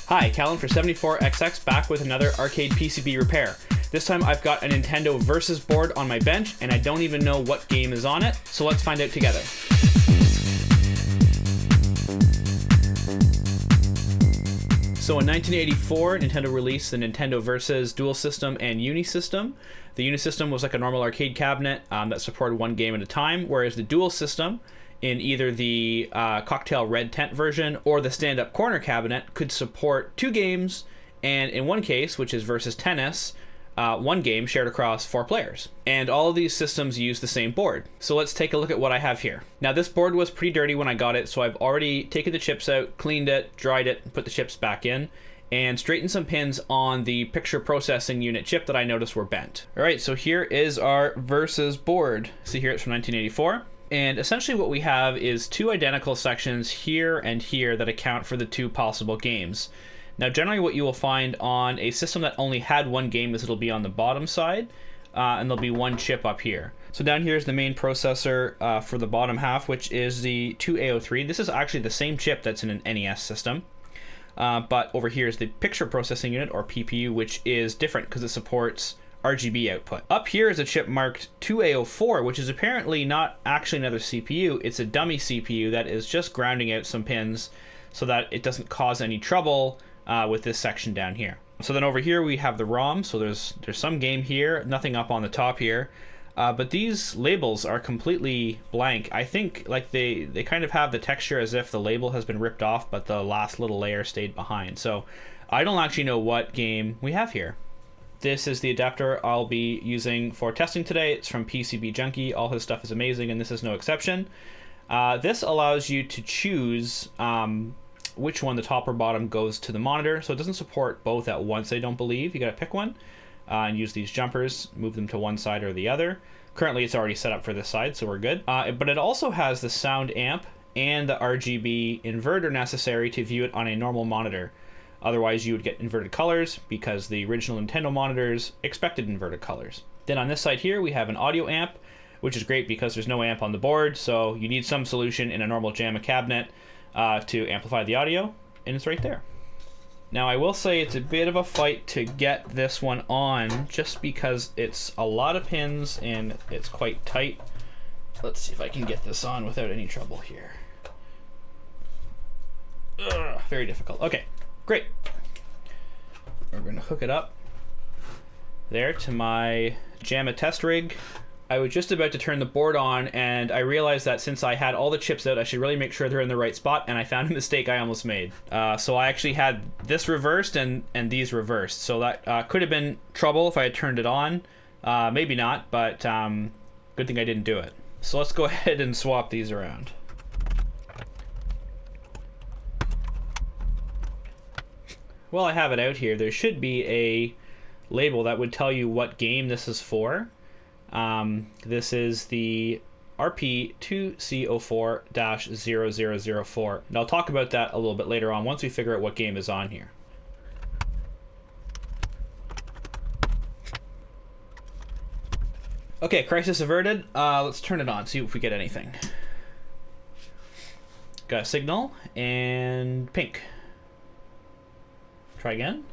Hi, Callan for 74XX back with another arcade PCB repair. This time I've got a Nintendo Versus board on my bench and I don't even know what game is on it, so let's find out together. So in 1984, Nintendo released the Nintendo Versus Dual System and Unisystem. The Unisystem was like a normal arcade cabinet that supported one game at a time, whereas the Dual System, in either the cocktail red tent version or the stand-up corner cabinet, could support 2 games, and in one case, which is Versus Tennis, 1 game shared across 4 players. And all of these systems use the same board. So let's take a look at what I have here. Now this board was pretty dirty when I got it, so I've already taken the chips out, cleaned it, dried it, and put the chips back in, and straightened some pins on the picture processing unit chip that I noticed were bent. Alright, so here is our Versus board. See here, it's from 1984. And essentially what we have is 2 identical sections here and here that account for the 2 possible games. Now generally what you will find on a system that only had 1 game is it'll be on the bottom side, and there'll be 1 chip up here. So down here is the main processor for the bottom half, which is the 2A03. This is actually the same chip that's in an NES system. But over here is the picture processing unit, or PPU, which is different because it supports RGB output. Up here is a chip marked 2A04, which is apparently not actually another CPU. It's a dummy CPU that is just grounding out some pins so that it doesn't cause any trouble with this section down here. So then over here we have the ROM, so there's some game here, nothing up on the top here. But these labels are completely blank. I think like they kind of have the texture as if the label has been ripped off, but the last little layer stayed behind. So I don't actually know what game we have here. This is the adapter I'll be using for testing today. It's from PCB Junkie. All his stuff is amazing, and this is no exception. This allows you to choose which one, the top or bottom, goes to the monitor. So it doesn't support both at once, I don't believe. You gotta pick one and use these jumpers, move them to one side or the other. Currently it's already set up for this side, so we're good. But it also has the sound amp and the RGB inverter necessary to view it on a normal monitor. Otherwise you would get inverted colors because the original Nintendo monitors expected inverted colors. Then on this side here we have an audio amp, which is great because there's no amp on the board, so you need some solution in a normal JAMA cabinet to amplify the audio, and it's right there. Now I will say it's a bit of a fight to get this one on just because it's a lot of pins and it's quite tight. Let's see if I can get this on without any trouble here. Ugh, very difficult. Okay, great. We're going to hook it up there to my JAMA test rig. I was just about to turn the board on and I realized that since I had all the chips out, I should really make sure they're in the right spot, and I found a mistake I almost made. So I actually had this reversed and these reversed. So that could have been trouble if I had turned it on. Maybe not, but good thing I didn't do it. So let's go ahead and swap these around. While I have it out here, there should be a label that would tell you what game this is for. This is the RP2C04-0004, and I'll talk about that a little bit later on once we figure out what game is on here. Okay, crisis averted. Let's turn it on, see if we get anything. Got a signal, and pink. Try again.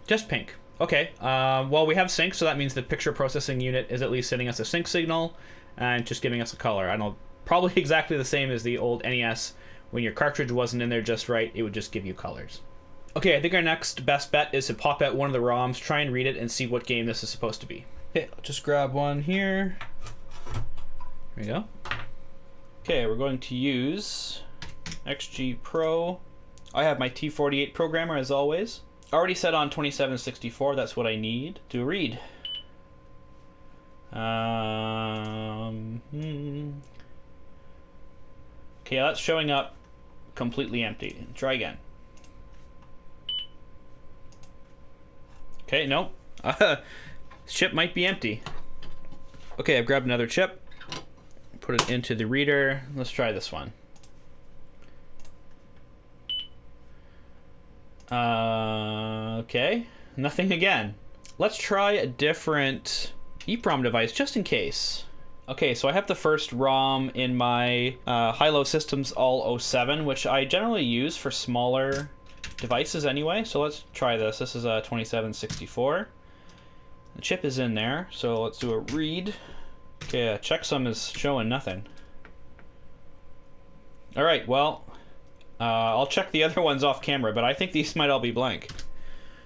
Just pink. Okay, well we have sync, so that means the picture processing unit is at least sending us a sync signal and just giving us a color. I don't, probably exactly the same as the old NES. When your cartridge wasn't in there just right, it would just give you colors. Okay, I think our next best bet is to pop out one of the ROMs, try and read it, and see what game this is supposed to be. Okay, I'll just grab one here. Here we go. Okay, we're going to use XG Pro. I have my T48 programmer as always. Already set on 2764, that's what I need to read. Okay, that's showing up completely empty. Try again. Okay, nope. Chip might be empty. Okay, I've grabbed another chip. Put it into the reader. Let's try this one. Okay, nothing again. Let's try a different EEPROM device just in case. Okay, so I have the first ROM in my high-low systems all 07, which I generally use for smaller devices anyway. So let's try this. This is a 2764. The chip is in there, so let's do a read. Okay, checksum is showing nothing. All right, well, I'll check the other ones off camera, but I think these might all be blank.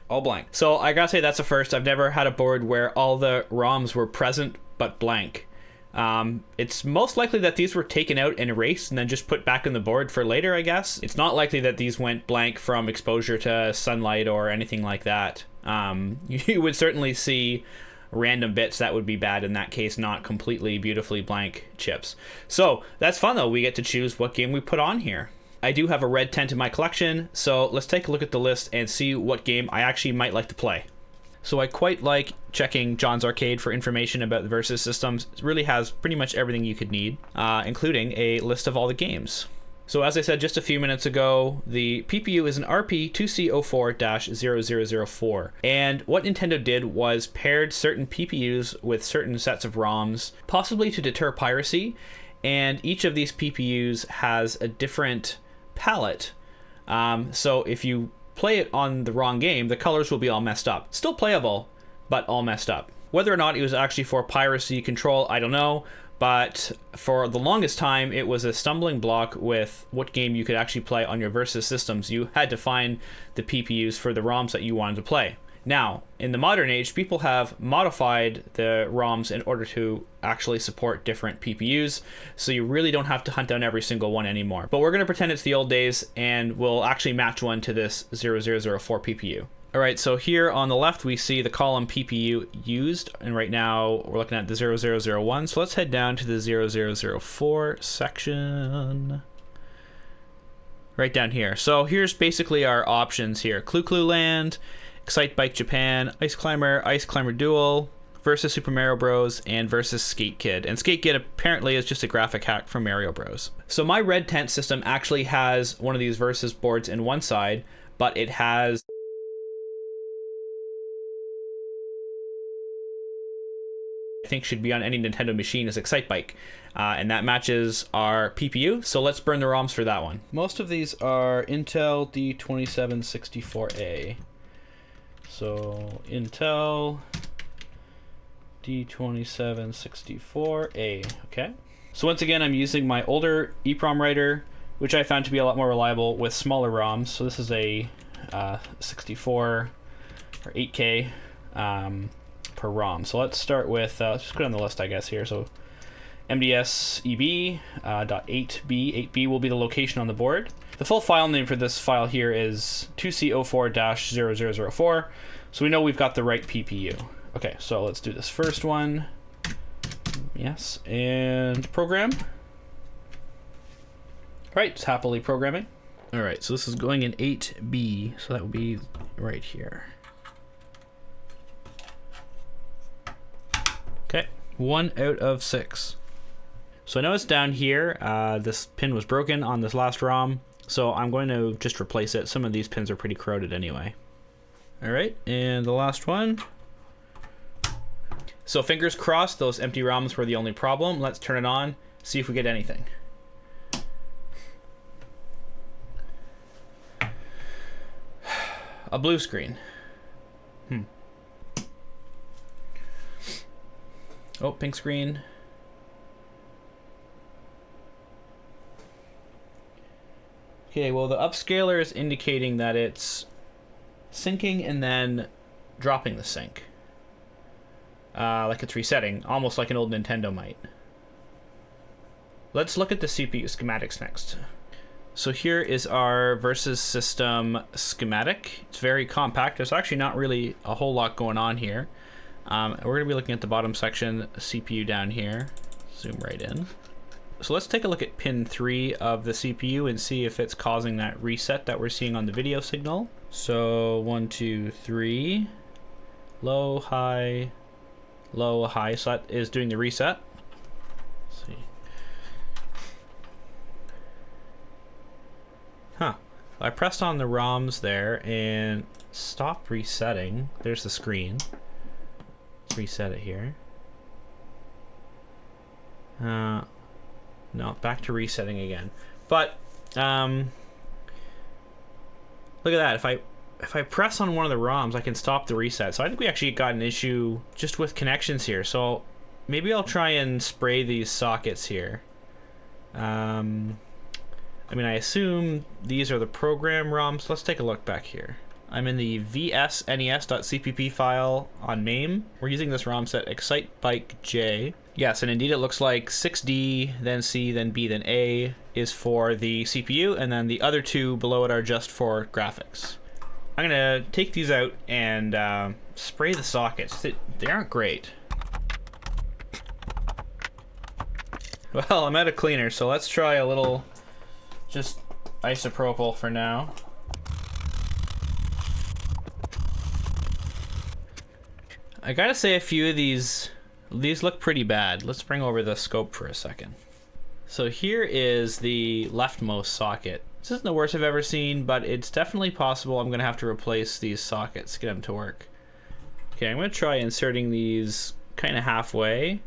All blank. So I gotta say that's a first. I've never had a board where all the ROMs were present but blank. It's most likely that these were taken out and erased and then just put back in the board for later, I guess. It's not likely that these went blank from exposure to sunlight or anything like that. You would certainly see random bits that would be bad in that case, not completely beautifully blank chips. So that's fun though. We get to choose what game we put on here. I do have a red tent in my collection, so let's take a look at the list and see what game I actually might like to play. So I quite like checking John's Arcade for information about the Versus systems. It really has pretty much everything you could need, including a list of all the games. So as I said just a few minutes ago, the PPU is an RP2C04-0004. And what Nintendo did was paired certain PPUs with certain sets of ROMs, possibly to deter piracy. And each of these PPUs has a different palette. So if you play it on the wrong game, the colors will be all messed up. Still playable, but all messed up. Whether or not it was actually for piracy control, I don't know, but for the longest time, it was a stumbling block with what game you could actually play on your Versus systems. You had to find the PPUs for the ROMs that you wanted to play. Now, in the modern age, people have modified the ROMs in order to actually support different PPUs, so you really don't have to hunt down every single one anymore. But we're going to pretend it's the old days, and we'll actually match one to this 0004 PPU. All right, so here on the left, we see the column PPU used, and right now we're looking at the 0001, so let's head down to the 0004 section. Right down here. So here's basically our options here. Clue Land, Excitebike Japan, Ice Climber Duel, Versus Super Mario Bros, and Versus Skate Kid. And Skate Kid apparently is just a graphic hack from Mario Bros. So my red tent system actually has one of these Versus boards in one side, but it has I think should be on any Nintendo machine is Excitebike, and that matches our PPU, so let's burn the ROMs for that one. Most of these are Intel D2764A. So Intel D2764A, okay? So once again, I'm using my older EEPROM writer, which I found to be a lot more reliable with smaller ROMs. So this is a 64 or 8K per ROM. So let's start with, let's just go down the list, I guess, here. So MDS-EB .8B. 8B will be the location on the board. The full file name for this file here is 2C04-0004, so we know we've got the right PPU. Okay, so let's do this first one. Yes, and program. Right, it's happily programming. All right, so this is going in 8B, so that would be right here. Okay, 1 out of 6. So I noticed down here, this pin was broken on this last ROM, so I'm going to just replace it. Some of these pins are pretty corroded anyway. All right, and the last one. So fingers crossed, those empty ROMs were the only problem. Let's turn it on, see if we get anything. A blue screen. Oh, pink screen. Okay, well the upscaler is indicating that it's syncing and then dropping the sync. Like it's resetting, almost like an old Nintendo might. Let's look at the CPU schematics next. So here is our Versus system schematic. It's very compact. There's actually not really a whole lot going on here. We're going to be looking at the bottom section, CPU down here. Zoom right in. So let's take a look at pin 3 of the CPU and see if it's causing that reset that we're seeing on the video signal. So 1, 2, 3, low, high, low, high. So that is doing the reset. Let's see. Huh. I pressed on the ROMs there and stopped resetting. There's the screen. Let's reset it here. No, back to resetting again. But look at that. If I press on one of the ROMs, I can stop the reset. So I think we actually got an issue just with connections here. So maybe I'll try and spray these sockets here. I mean, I assume these are the program ROMs. Let's take a look back here. I'm in the vsnes.cpp file on MAME. We're using this ROM set Excitebike J. Yes, and indeed it looks like 6D, then C, then B, then A is for the CPU, and then the other two below it are just for graphics. I'm gonna take these out and spray the sockets. They aren't great. Well, I'm out of cleaner, so let's try a little just isopropyl for now. I gotta say a few of these look pretty bad. Let's bring over the scope for a second. So here is the leftmost socket. This isn't the worst I've ever seen, but it's definitely possible I'm gonna have to replace these sockets to get them to work. Okay, I'm gonna try inserting these kind of halfway,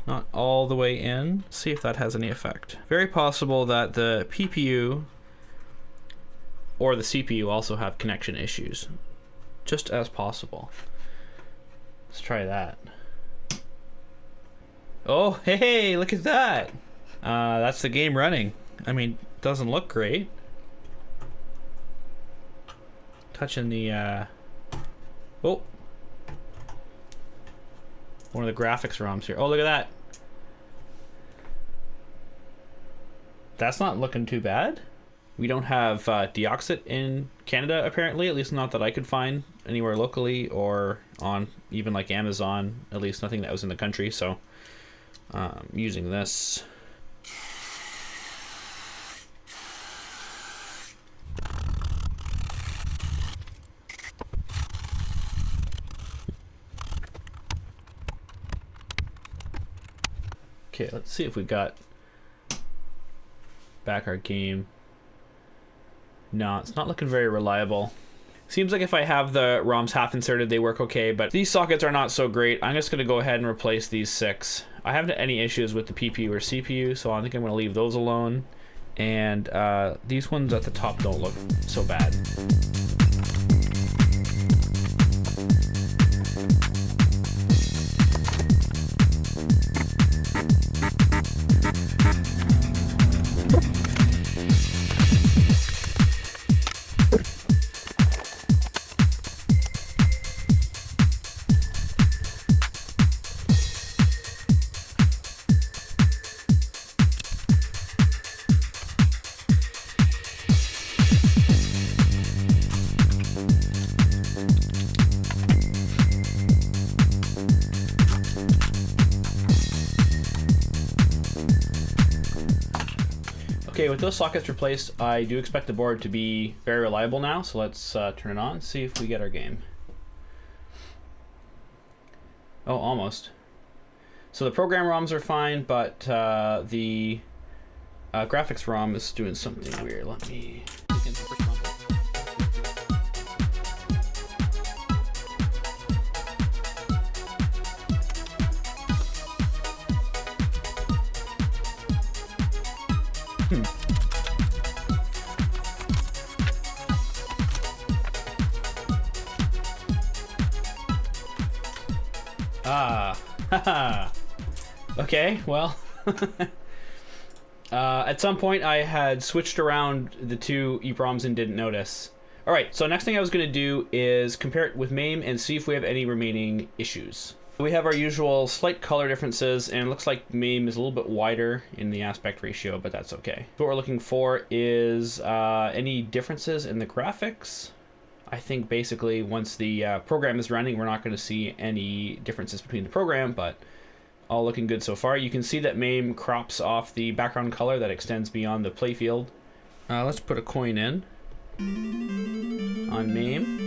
not all the way in. See if that has any effect. Very possible that the PPU or the CPU also have connection issues. Just as possible. Let's try that. Oh, hey, look at that. That's the game running. I mean, doesn't look great. Touching the, oh. One of the graphics ROMs here. Oh, look at that. That's not looking too bad. We don't have deoxit in Canada, apparently, at least not that I could find anywhere locally or on even like Amazon, at least nothing that was in the country. So using this. Okay, let's see if we got back our game. No, it's not looking very reliable. Seems like if I have the ROMs half inserted, they work okay, but these sockets are not so great. I'm just gonna go ahead and replace these 6. I haven't had any issues with the PPU or CPU, so I think I'm gonna leave those alone. And these ones at the top don't look so bad. Okay, with those sockets replaced, I do expect the board to be very reliable now, so let's turn it on, see if we get our game. Oh, almost. So the program ROMs are fine, but the graphics ROM is doing something weird. Let me... Haha. Okay, well, at some point I had switched around the two EEPROMs and didn't notice. Alright, so next thing I was going to do is compare it with MAME and see if we have any remaining issues. We have our usual slight color differences, and it looks like MAME is a little bit wider in the aspect ratio, but that's okay. What we're looking for is any differences in the graphics. I think basically once the program is running, we're not going to see any differences between the program, but all looking good so far. You can see that MAME crops off the background color that extends beyond the playfield. Let's put a coin in on MAME.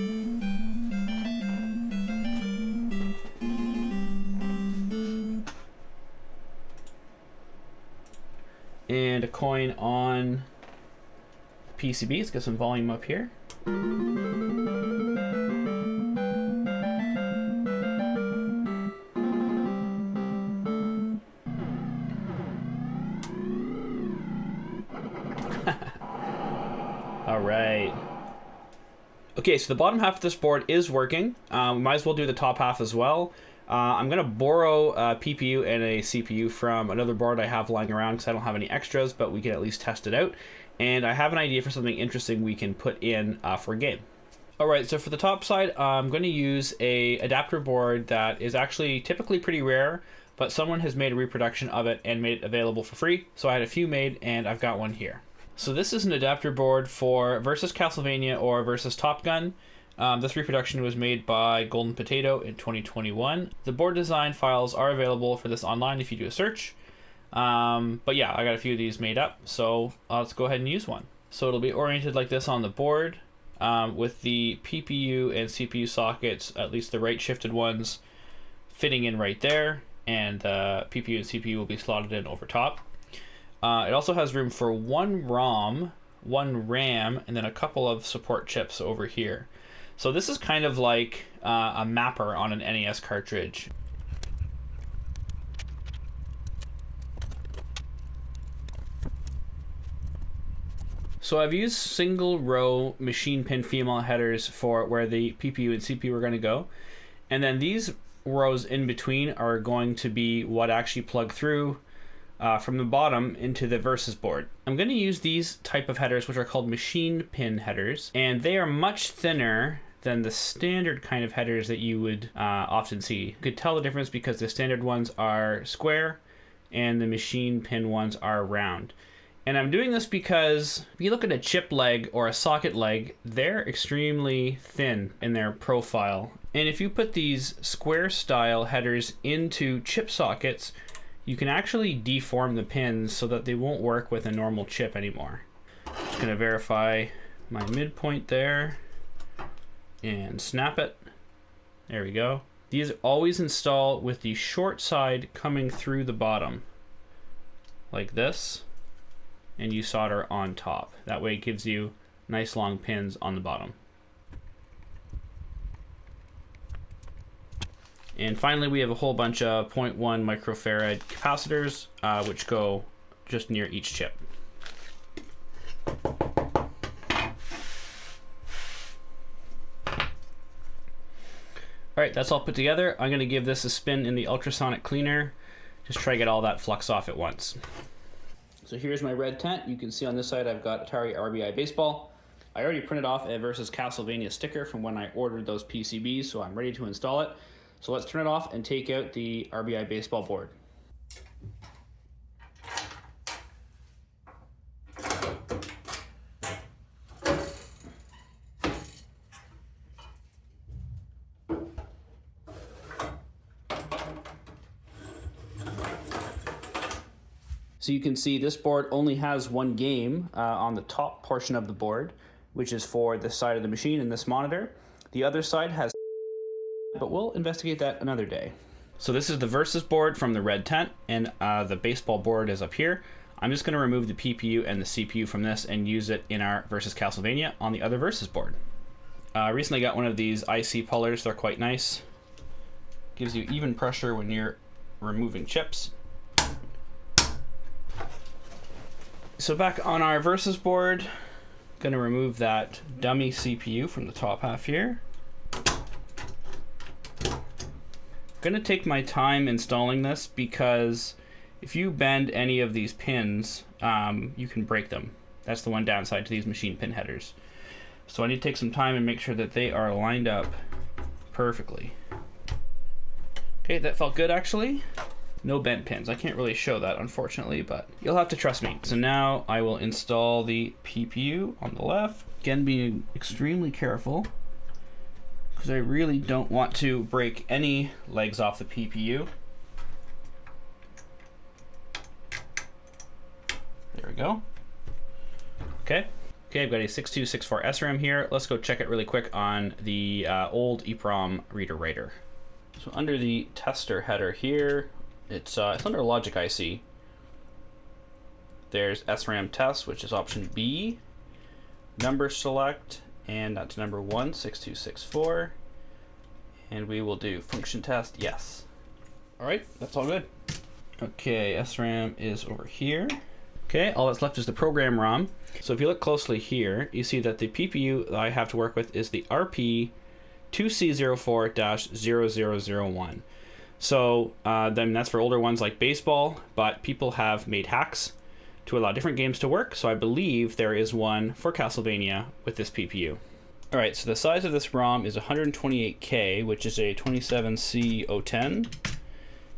And a coin on PCB. Let's get some volume up here. All right. Okay, so the bottom half of this board is working. Might as well do the top half as well. I'm going to borrow a PPU and a CPU from another board I have lying around because I don't have any extras, but we can at least test it out. And I have an idea for something interesting we can put in for a game. All right, so for the top side, I'm going to use a adapter board that is actually typically pretty rare, but someone has made a reproduction of it and made it available for free. So I had a few made, and I've got one here. So this is an adapter board for versus Castlevania or versus Top Gun. This reproduction was made by Golden Potato in 2021. The board design files are available for this online if you do a search. But yeah, I got a few of these made up, so let's go ahead and use one. So it'll be oriented like this on the board, with the PPU and CPU sockets, at least the right shifted ones, fitting in right there, and PPU and CPU will be slotted in over top. It also has room for one ROM, one RAM, and then a couple of support chips over here. So this is kind of like a mapper on an NES cartridge. So I've used single row machine pin female headers for where the PPU and CPU are going to go. And then these rows in between are going to be what actually plug through from the bottom into the versus board. I'm going to use these type of headers, which are called machine pin headers, and they are much thinner than the standard kind of headers that you would often see. You could tell the difference because the standard ones are square and the machine pin ones are round. And I'm doing this because if you look at a chip leg or a socket leg, they're extremely thin in their profile. And if you put these square style headers into chip sockets, you can actually deform the pins so that they won't work with a normal chip anymore. Just gonna verify my midpoint there and snap it. There we go. These always install with the short side coming through the bottom, like this, and you solder on top. That way it gives you nice long pins on the bottom. And finally, we have a whole bunch of 0.1 microfarad capacitors, which go just near each chip. All right, that's all put together. I'm gonna give this a spin in the ultrasonic cleaner. Just try to get all that flux off at once. So here's my red tent. You can see on this side I've got Atari RBI Baseball. I already printed off a versus Castlevania sticker from when I ordered those PCBs, so I'm ready to install it. So let's turn it off and take out the RBI Baseball board. So you can see this board only has one game on the top portion of the board, which is for this side of the machine and this monitor. The other side has, but we'll investigate that another day. So this is the Versus board from the red tent, and the baseball board is up here. I'm just gonna remove the PPU and the CPU from this and use it in our Versus Castlevania on the other Versus board. I recently got one of these IC pullers. They're quite nice. Gives you even pressure when you're removing chips. So back on our Versus board, gonna remove that dummy CPU from the top half here. Gonna take my time installing this because if you bend any of these pins, you can break them. That's the one downside to these machine pin headers. So I need to take some time and make sure that they are lined up perfectly. Okay, that felt good actually. No bent pins. I can't really show that unfortunately, but you'll have to trust me. So now I will install the PPU on the left. Again, being extremely careful because I really don't want to break any legs off the PPU. There we go. Okay, I've got a 6264 SRAM here. Let's go check it really quick on the old EEPROM reader writer. So under the tester header here, it's under Logic IC. There's SRAM test, which is option B. Number select, and that's number 16264. And we will do function test, yes. All right, that's all good. Okay, SRAM is over here. Okay, all that's left is the program ROM. So if you look closely here, you see that the PPU that I have to work with is the RP2C04-0001. So then that's for older ones like baseball, but people have made hacks to allow different games to work. So I believe there is one for Castlevania with this PPU. All right, so the size of this ROM is 128K, which is a 27C010.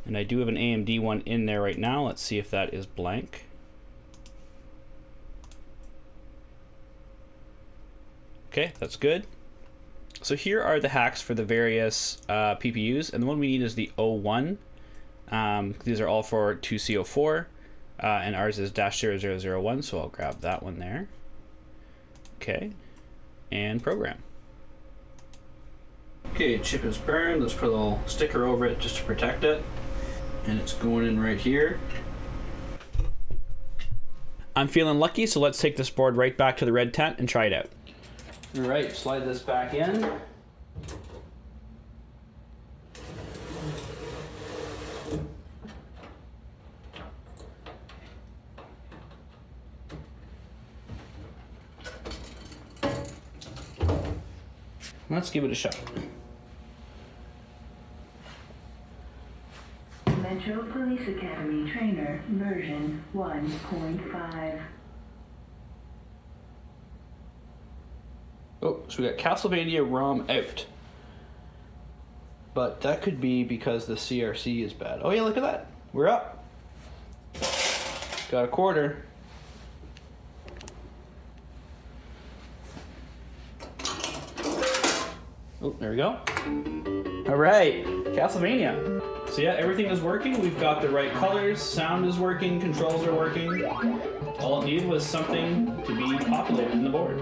And I do have an AMD one in there right now. Let's see if that is blank. Okay, that's good. So here are the hacks for the various PPUs, and the one we need is the O1. These are all for 2C04, and ours is -0001, so I'll grab that one there. Okay, and program. Okay, chip is burned. Let's put a little sticker over it just to protect it. And it's going in right here. I'm feeling lucky, so let's take this board right back to the red tent and try it out. All right, slide this back in. Let's give it a shot. Metro Police Academy Trainer version 1.5. Oh, so we got Castlevania ROM out. But that could be because the CRC is bad. Oh yeah, look at that. We're up. Got a quarter. Oh, there we go. All right, Castlevania. So yeah, everything is working. We've got the right colors, sound is working, controls are working. All it needed was something to be populated in the board.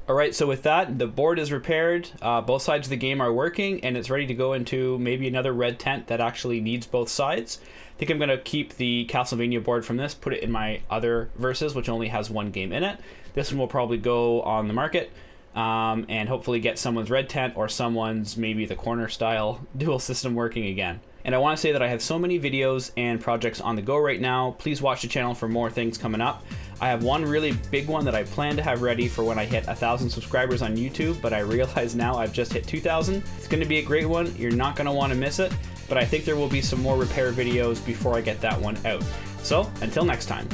All right, so with that, the board is repaired. Both sides of the game are working, and it's ready to go into maybe another red tent that actually needs both sides. I think I'm gonna keep the Castlevania board from this, put it in my other Versus, which only has one game in it. This one will probably go on the market. And hopefully get someone's red tent or someone's maybe the corner style dual system working again. And I want to say that I have so many videos and projects on the go right now. Please watch the channel for more things coming up. I have one really big one that I plan to have ready for when I hit 1,000 subscribers on YouTube, but I realize now I've just hit 2,000. It's going to be a great one. You're not going to want to miss it, but I think there will be some more repair videos before I get that one out. So until next time.